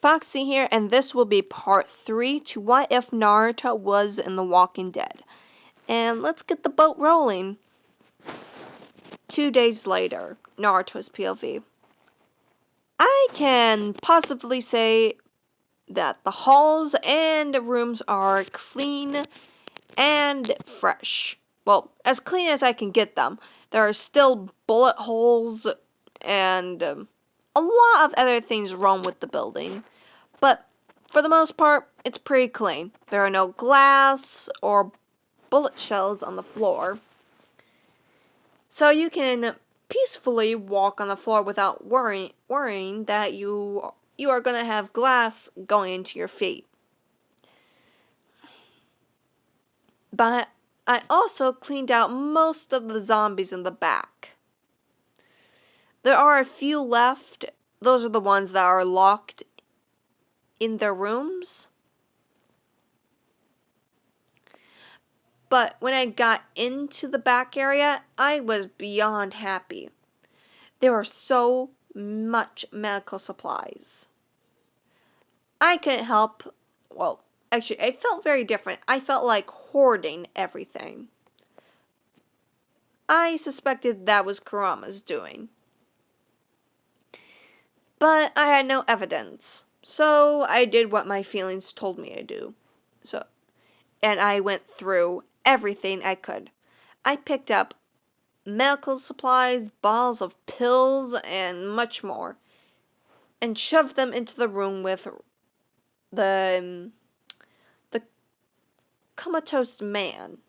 Foxy here, and this will be part 3 to What If Naruto Was in The Walking Dead. And let's get the boat rolling. 2 days later, Naruto's POV. I can possibly say that the halls and rooms are clean and fresh. Well, as clean as I can get them. There are still bullet holes and a lot of other things wrong with the building. But for the most part, it's pretty clean. There are no glass or bullet shells on the floor. So you can peacefully walk on the floor without worrying that you are going to have glass going into your feet. But I also cleaned out most of the zombies in the back. There are a few left. Those are the ones that are locked in their rooms. But when I got into the back area, I was beyond happy. There are so much medical supplies. I couldn't help, well, actually, I felt very different. I felt like hoarding everything. I suspected that was Kurama's doing. But I had no evidence. So I did what my feelings told me to do. And I went through everything I could. I picked up medical supplies, bottles of pills, and much more, and shoved them into the room with the comatose man.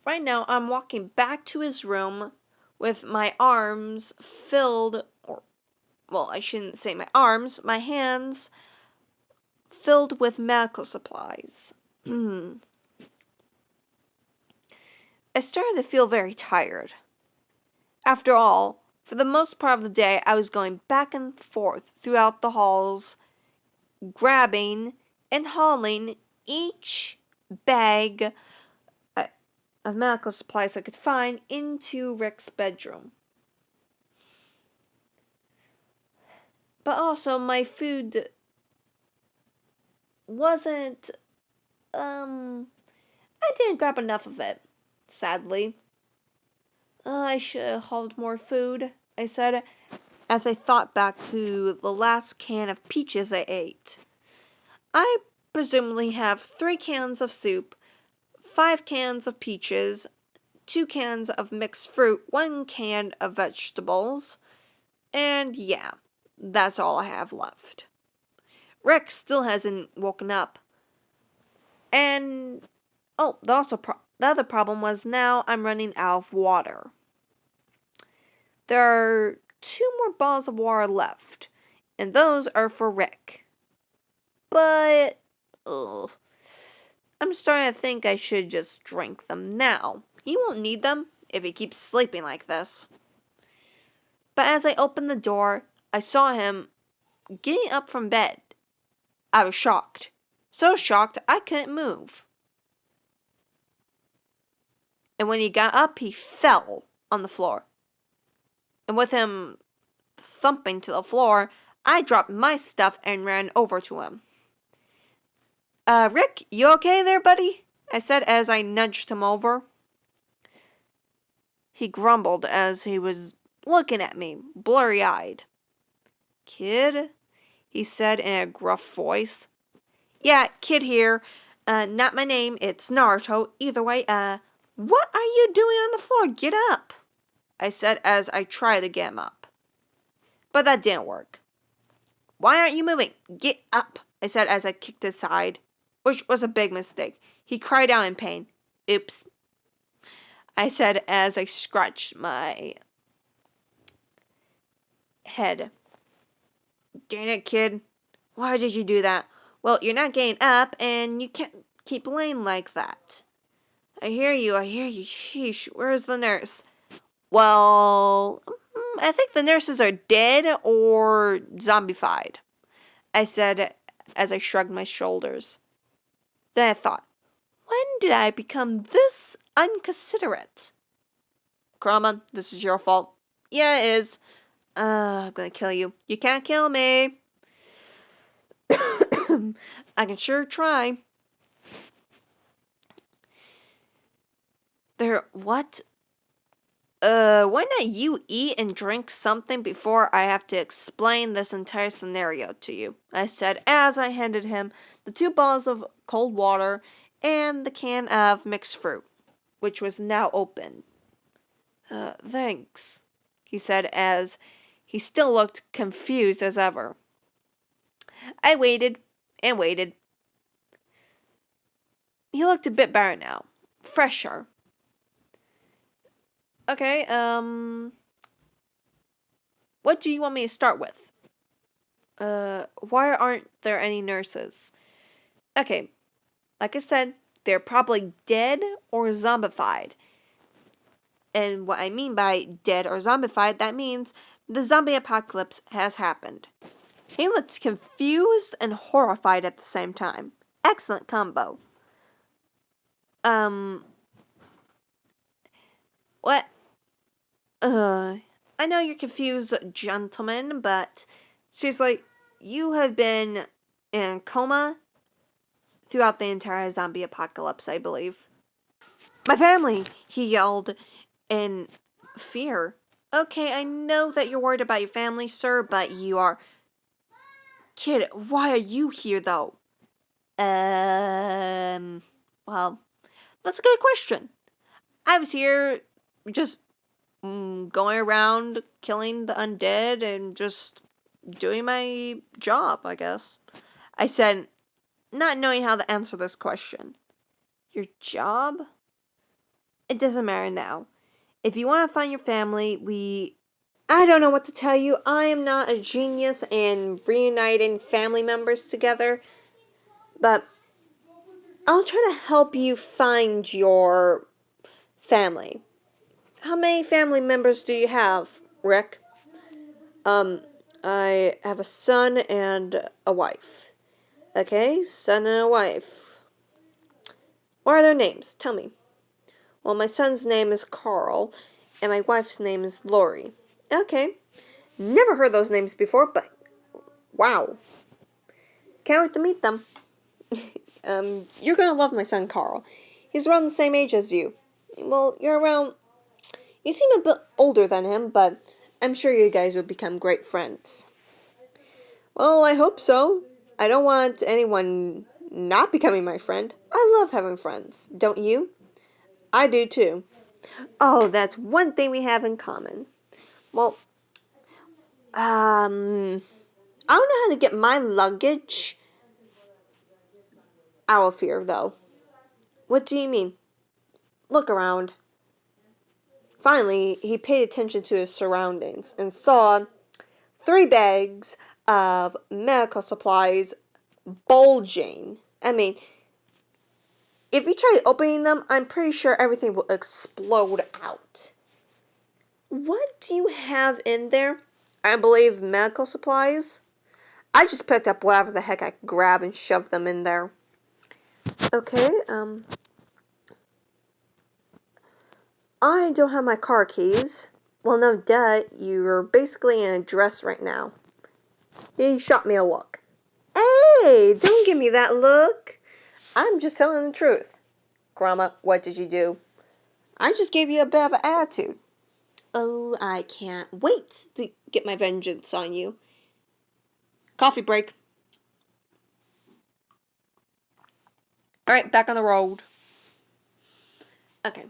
Right now, I'm walking back to his room with my arms filled, well, I shouldn't say my arms, my hands filled with medical supplies. I started to feel very tired. After all, for the most part of the day, I was going back and forth throughout the halls, grabbing and hauling each bag of medical supplies I could find into Rick's bedroom. But also, my food wasn't, I didn't grab enough of it, sadly. I should have hauled more food, I said, as I thought back to the last can of peaches I ate. I presumably have 3 cans of soup, 5 cans of peaches, 2 cans of mixed fruit, 1 can of vegetables, and yeah, that's all I have left. Rick still hasn't woken up. And, the other problem was now I'm running out of water. There are 2 more bottles of water left, and those are for Rick. But, I'm starting to think I should just drink them now. He won't need them if he keeps sleeping like this. But as I opened the door, I saw him getting up from bed. I was shocked. So shocked I couldn't move. And when he got up, he fell on the floor. And with him thumping to the floor, I dropped my stuff and ran over to him. Rick, you okay there, buddy? I said as I nudged him over. He grumbled as he was looking at me, blurry-eyed. Kid? He said in a gruff voice. Yeah, Kid here. Not my name, it's Naruto. Either way, what are you doing on the floor? Get up, I said as I tried to get him up. But that didn't work. Why aren't you moving? Get up, I said as I kicked his side, which was a big mistake. He cried out in pain. Oops, I said as I scratched my head. Dang it, kid. Why did you do that? Well, you're not getting up, and you can't keep laying like that. I hear you. Sheesh, where's the nurse? Well, I think the nurses are dead or zombified, I said as I shrugged my shoulders. Then I thought, when did I become this inconsiderate? Kurama, this is your fault. Yeah, it is. I'm gonna kill you. You can't kill me. I can sure try. What? Why not you eat and drink something before I have to explain this entire scenario to you? I said as I handed him the 2 bottles of cold water and the can of mixed fruit, which was now open. Thanks, he said as he still looked confused as ever. I waited and waited. He looked a bit better now. Fresher. Okay, what do you want me to start with? Why aren't there any nurses? Okay, like I said, they're probably dead or zombified. And what I mean by dead or zombified, that means the zombie apocalypse has happened. He looks confused and horrified at the same time. Excellent combo. What? I know you're confused, gentlemen, but seriously, you have been in coma throughout the entire zombie apocalypse, I believe. My family, he yelled in fear. Okay, I know that you're worried about your family, sir, but you are... Kid, why are you here, though? Well, that's a good question. I was here just going around killing the undead and just doing my job, I guess. I said, not knowing how to answer this question. Your job? It doesn't matter now. If you want to find your family, I don't know what to tell you. I am not a genius in reuniting family members together, but I'll try to help you find your family. How many family members do you have, Rick? I have a son and a wife. Okay, son and a wife. What are their names? Tell me. Well, my son's name is Carl, and my wife's name is Lori. Okay. Never heard those names before, but wow. Can't wait to meet them. You're gonna love my son Carl. He's around the same age as you. Well, you seem a bit older than him, but I'm sure you guys would become great friends. Well, I hope so. I don't want anyone not becoming my friend. I love having friends. Don't you? I do too. Oh, that's one thing we have in common. Well, I don't know how to get my luggage out of here, though. What do you mean? Look around. Finally, he paid attention to his surroundings and saw 3 bags of medical supplies bulging. I mean, if you try opening them, I'm pretty sure everything will explode out. What do you have in there? I believe medical supplies. I just picked up whatever the heck I could grab and shoved them in there. Okay, I don't have my car keys. Well, no, duh, you're basically in a dress right now. He shot me a look. Hey, don't give me that look. I'm just telling the truth. Grandma, what did you do? I just gave you a bit of an attitude. Oh, I can't wait to get my vengeance on you. Coffee break. Alright, back on the road. Okay.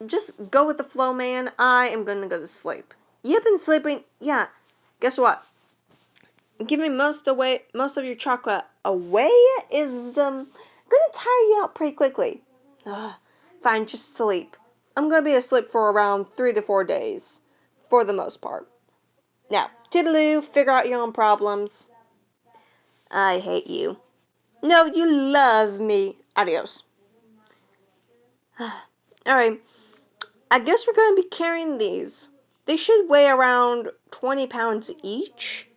Just go with the flow, man. I am gonna go to sleep. You've been sleeping? Yeah. Guess what? Giving most of your chocolate away is gonna tire you out pretty quickly. Fine, just sleep. I'm gonna be asleep for around 3 to 4 days, for the most part. Now, toodaloo, figure out your own problems. I hate you. No, you love me. Adios. Alright, I guess we're gonna be carrying these. They should weigh around 20 pounds each.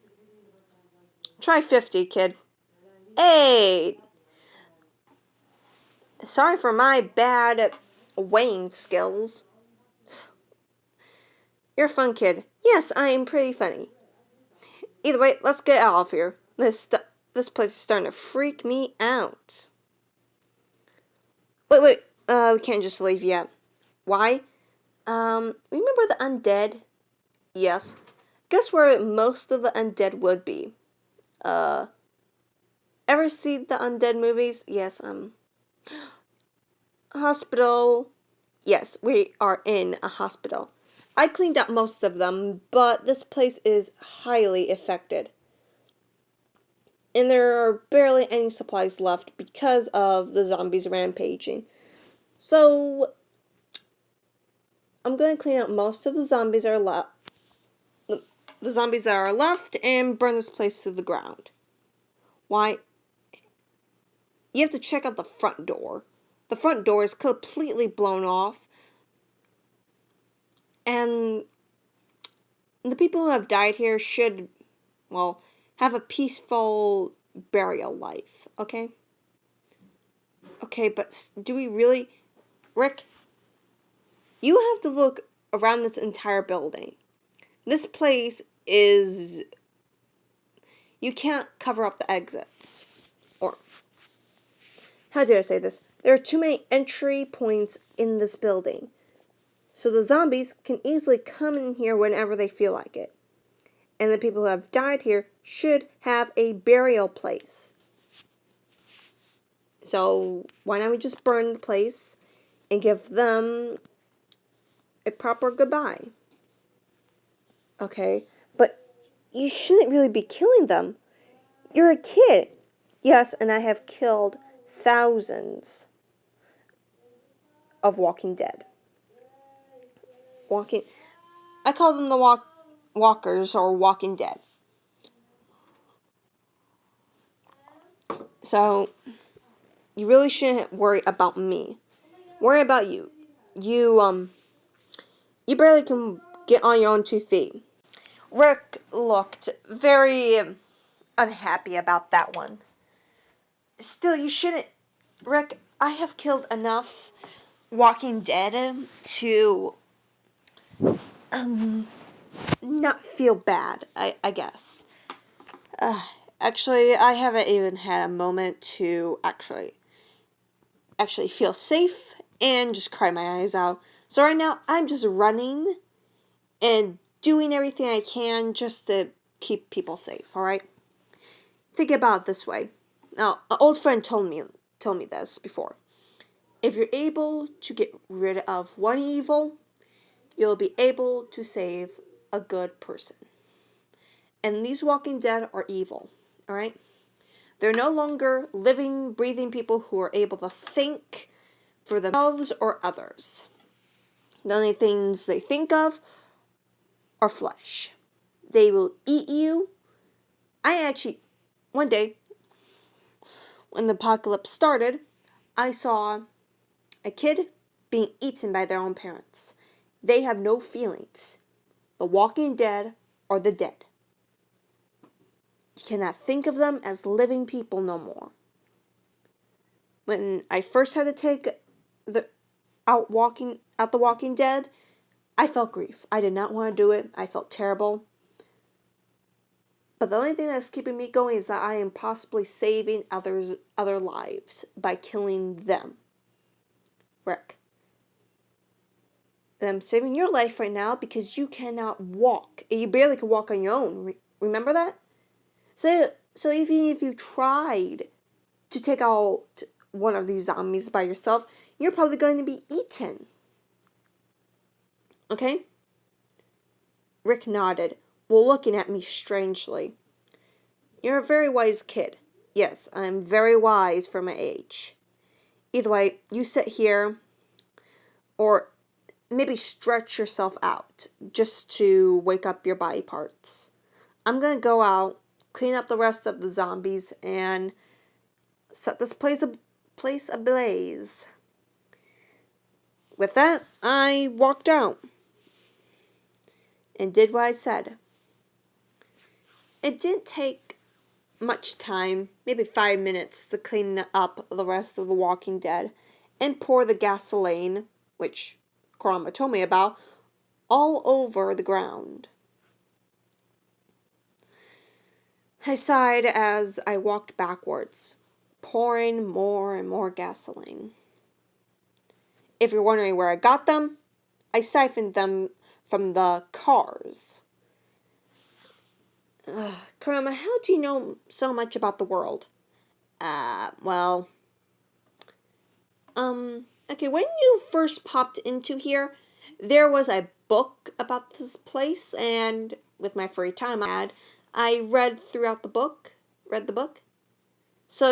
Try 50, kid. Hey! Sorry for my bad weighing skills. You're a fun kid. Yes, I am pretty funny. Either way, let's get out of here. This place is starting to freak me out. Wait. We can't just leave yet. Why? Remember the undead? Yes. Guess where most of the undead would be? Ever see the undead movies? Yes, hospital. Yes, we are in a hospital. I cleaned up most of them, but this place is highly affected. And there are barely any supplies left because of the zombies rampaging. So, I'm going to clean out most of the zombies that are left. The zombies that are left and burn this place to the ground. Why? You have to check out the front door. The front door is completely blown off. And the people who have died here should, well, have a peaceful burial life, okay? Okay, but do we really... Rick, you have to look around this entire building. This place is... You can't cover up the exits. Or, how do I say this? There are too many entry points in this building. So the zombies can easily come in here whenever they feel like it. And the people who have died here should have a burial place. So why don't we just burn the place and give them a proper goodbye? Okay, but you shouldn't really be killing them. You're a kid. Yes, and I have killed thousands of Walking Dead. I call them the walkers or Walking Dead. So you really shouldn't worry about me. Worry about you. You barely can get on your own 2 feet. Rick looked very unhappy about that one. Still, you shouldn't... Rick, I have killed enough Walking Dead to not feel bad, I guess. Actually, I haven't even had a moment to actually feel safe and just cry my eyes out. So right now, I'm just running and doing everything I can just to keep people safe, alright? Think about it this way. Now, an old friend told me this before. If you're able to get rid of one evil, you'll be able to save a good person. And these Walking Dead are evil, alright? They're no longer living, breathing people who are able to think for themselves or others. The only things they think of are flesh. They will eat you. One day, when the apocalypse started, I saw a kid being eaten by their own parents. They have no feelings. The Walking Dead are the dead. You cannot think of them as living people no more. When I first had to take out the Walking Dead, I felt grief. I did not want to do it. I felt terrible. But the only thing that's keeping me going is that I am possibly saving other lives by killing them. Rick. And I'm saving your life right now because you cannot walk. You barely can walk on your own. Remember that? So even if you tried to take out one of these zombies by yourself, you're probably going to be eaten. Okay? Rick nodded, while looking at me strangely. You're a very wise kid. Yes, I'm very wise for my age. Either way, you sit here, or maybe stretch yourself out, just to wake up your body parts. I'm gonna go out, clean up the rest of the zombies, and set this place ablaze. With that, I walked out and did what I said. It didn't take much time, maybe 5 minutes, to clean up the rest of the Walking Dead and pour the gasoline which Kurama told me about, all over the ground. I sighed as I walked backwards, pouring more and more gasoline. If you're wondering where I got them, I siphoned them from the cars. Kurama, how do you know so much about the world? Well, okay, when you first popped into here, there was a book about this place, and with my free time I read throughout the book, read the book. So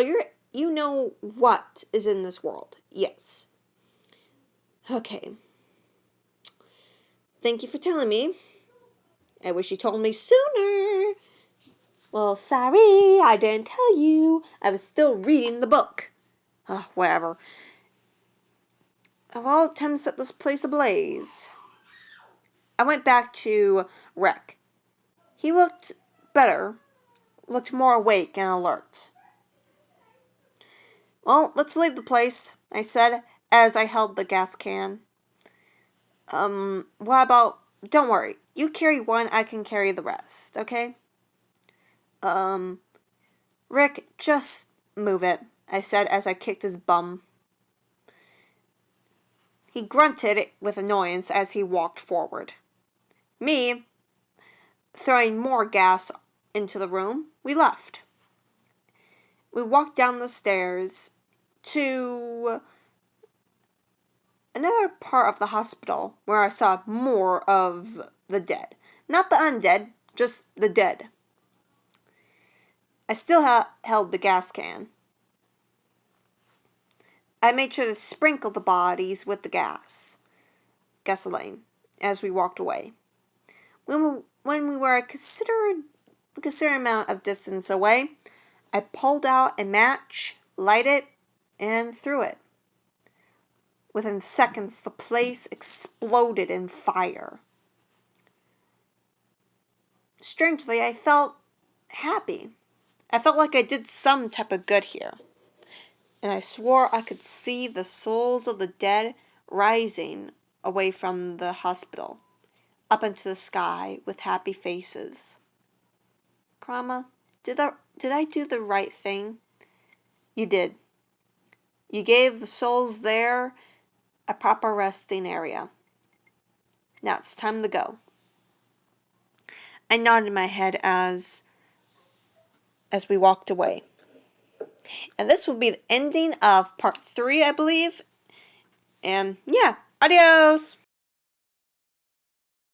you know what is in this world. Yes. Okay. Thank you for telling me. I wish you told me sooner. Well, sorry, I didn't tell you. I was still reading the book. Whatever. Of all attempts at this place ablaze, I went back to Rek. He looked better, looked more awake and alert. Well, let's leave the place, I said, as I held the gas can. What about... Don't worry, you carry one, I can carry the rest, okay? Rick, just move it, I said as I kicked his bum. He grunted with annoyance as he walked forward. Me, throwing more gas into the room, we left. We walked down the stairs to another part of the hospital where I saw more of the dead. Not the undead, just the dead. I still held the gas can. I made sure to sprinkle the bodies with the gasoline, as we walked away. When we were a considerable amount of distance away, I pulled out a match, lighted it, and threw it. Within seconds, the place exploded in fire. Strangely, I felt happy. I felt like I did some type of good here. And I swore I could see the souls of the dead rising away from the hospital, up into the sky with happy faces. Kurama, did I do the right thing? You did. You gave the souls there a proper resting area. Now it's time to go. I nodded my head as we walked away. And this will be the ending of part 3, I believe. And yeah, adios!